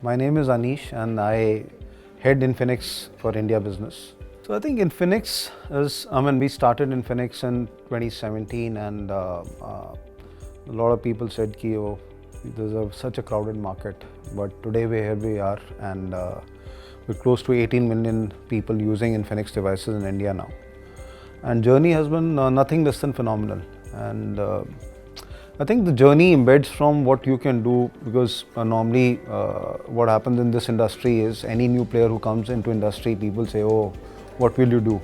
My name is Anish and I head Infinix for India business. So I think Infinix we started Infinix in 2017 and a lot of people said ki, oh, there's such a crowded market. But today here we are and we're close to 18 million people using Infinix devices in India now. And journey has been nothing less than phenomenal. And I think the journey embeds from what you can do because normally what happens in this industry is any new player who comes into industry, people say, oh, what will you do?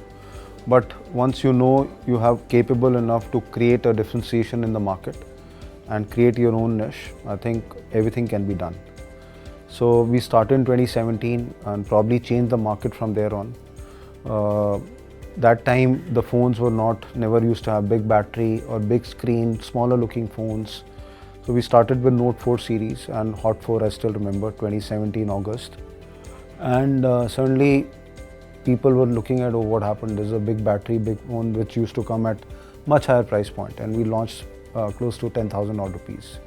But once you know you have capable enough to create a differentiation in the market and create your own niche, I think everything can be done. So we started in 2017 and probably changed the market from there on. That time the phones were never used to have big battery or big screen, smaller looking phones. So we started with Note 4 series and Hot 4, I still remember, 2017 August. And suddenly people were looking at, oh, what happened? There's a big battery, big phone which used to come at much higher price point, and we launched close to 10,000 odd rupees.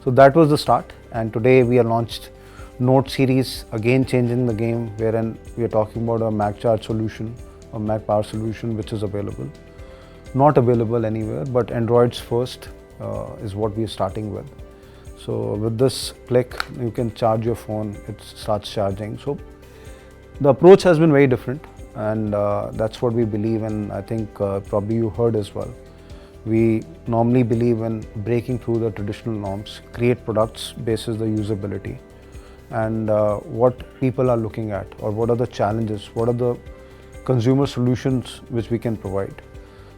So that was the start, and today we are launched Note series, again changing the game, wherein we are talking about a Mag Charge solution, a Mag Power solution which is available. Not available anywhere, but Android's first is what we are starting with. So with this click, you can charge your phone, it starts charging. So the approach has been very different, and that's what we believe in. I think probably you heard as well. We normally believe in breaking through the traditional norms, create products based on the usability and what people are looking at, or what are the challenges, what are the consumer solutions which we can provide.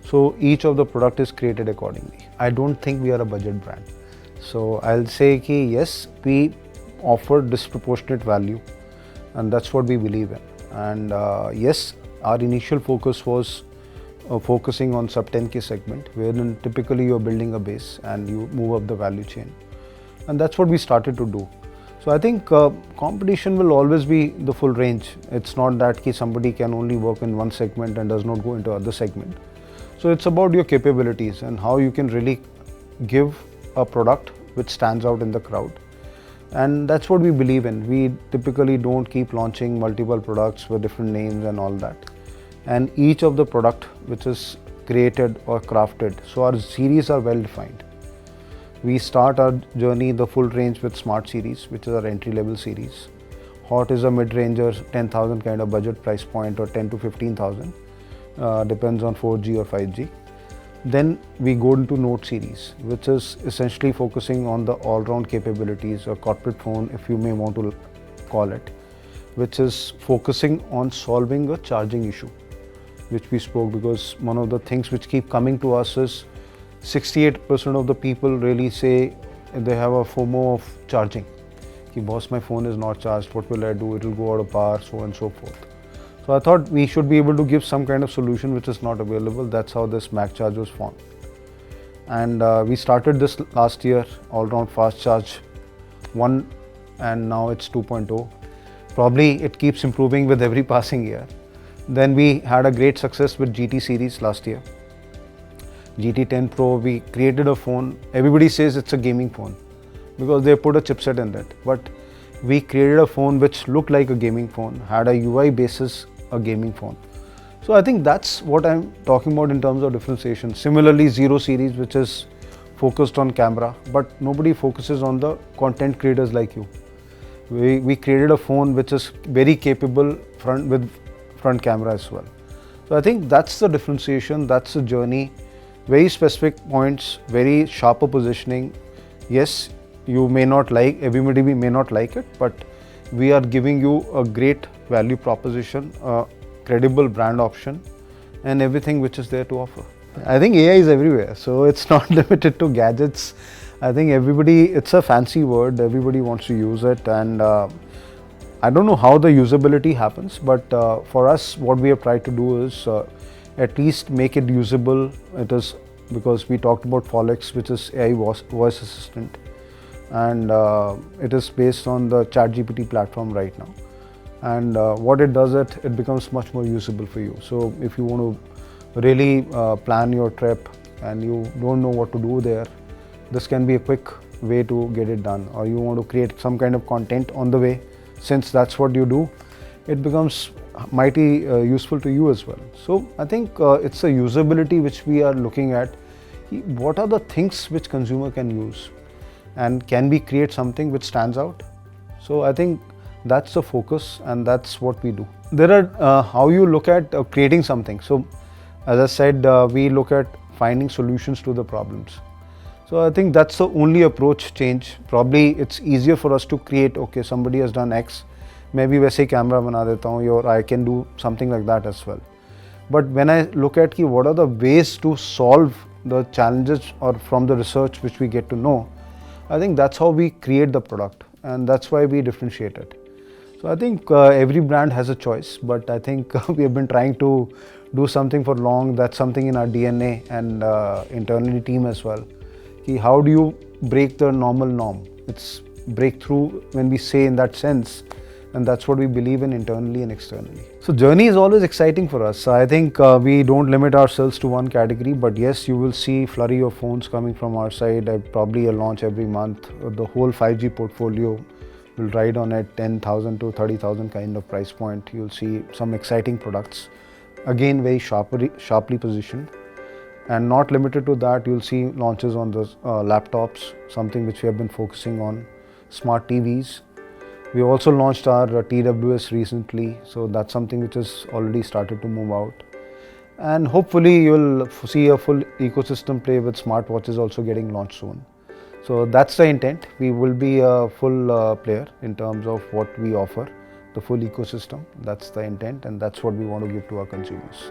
So each of the product is created accordingly. I don't think we are a budget brand. So I'll say ki yes, we offer disproportionate value, and that's what we believe in. And yes, our initial focus was focusing on sub 10K segment, wherein typically you're building a base and you move up the value chain. And that's what we started to do. So I think competition will always be the full range. It's not that somebody can only work in one segment and does not go into other segment. So it's about your capabilities and how you can really give a product which stands out in the crowd. And that's what we believe in. We typically don't keep launching multiple products with different names and all that. And each of the product which is created or crafted, so our series are well defined. We start our journey, the full range, with Smart series, which is our entry level series. Hot is a mid-ranger, 10,000 kind of budget price point, or 10 to 15,000, depends on 4G or 5G. Then we go into Note series, which is essentially focusing on the all-round capabilities, or corporate phone if you may want to call it, which is focusing on solving a charging issue, which we spoke, because one of the things which keep coming to us is 68% of the people really say they have a FOMO of charging. Ki boss, my phone is not charged, what will I do? It will go out of power, so on and so forth. So I thought we should be able to give some kind of solution which is not available. That's how this Mag Charge was formed. And we started this last year, all-round fast charge 1, and now it's 2.0. Probably it keeps improving with every passing year. Then we had a great success with GT series last year. GT10 Pro, we created a phone. Everybody says it's a gaming phone because they put a chipset in it. But we created a phone which looked like a gaming phone, had a UI basis, a gaming phone. So I think that's what I'm talking about in terms of differentiation. Similarly, Zero series, which is focused on camera, but nobody focuses on the content creators like you. We created a phone which is very capable with front camera as well. So I think that's the differentiation, that's the journey. Very specific points, very sharper positioning. Yes, you may not like, everybody may not like it, but we are giving you a great value proposition, a credible brand option, and everything which is there to offer. I think AI is everywhere, so it's not limited to gadgets. I think it's a fancy word, everybody wants to use it, and I don't know how the usability happens, but for us, what we have tried to do is at least make it usable. It is because we talked about Folex, which is AI voice assistant, and it is based on the ChatGPT platform right now. And what it does, it becomes much more usable for you. So if you want to really plan your trip and you don't know what to do there, this can be a quick way to get it done, or you want to create some kind of content on the way, since that's what you do, it becomes mighty useful to you as well. So I think it's the usability which we are looking at. What are the things which consumer can use, and can we create something which stands out? So I think that's the focus, and that's what we do. There are how you look at creating something. So as I said, we look at finding solutions to the problems. So I think that's the only approach change. Probably it's easier for us to create, okay, somebody has done X, maybe वैसे ही camera बना देता हूँ, or I can do something like that as well. But when I look at what are the ways to solve the challenges, or from the research which we get to know, I think that's how we create the product, and that's why we differentiate it. So I think every brand has a choice, but I think we have been trying to do something for long. That's something in our DNA and internally team as well. How do you break the normal norm? It's breakthrough when we say in that sense, and that's what we believe in internally and externally. So journey is always exciting for us. I think we don't limit ourselves to one category, but yes, you will see flurry of phones coming from our side. Probably a launch every month. The whole 5G portfolio will ride on at 10,000 to 30,000 kind of price point. You'll see some exciting products, again very sharply positioned. And not limited to that, you'll see launches on the laptops, something which we have been focusing on, smart TVs. We also launched our TWS recently, so that's something which has already started to move out. And hopefully you'll see a full ecosystem play with smartwatches also getting launched soon. So that's the intent. We will be a full player in terms of what we offer, the full ecosystem. That's the intent, and that's what we want to give to our consumers.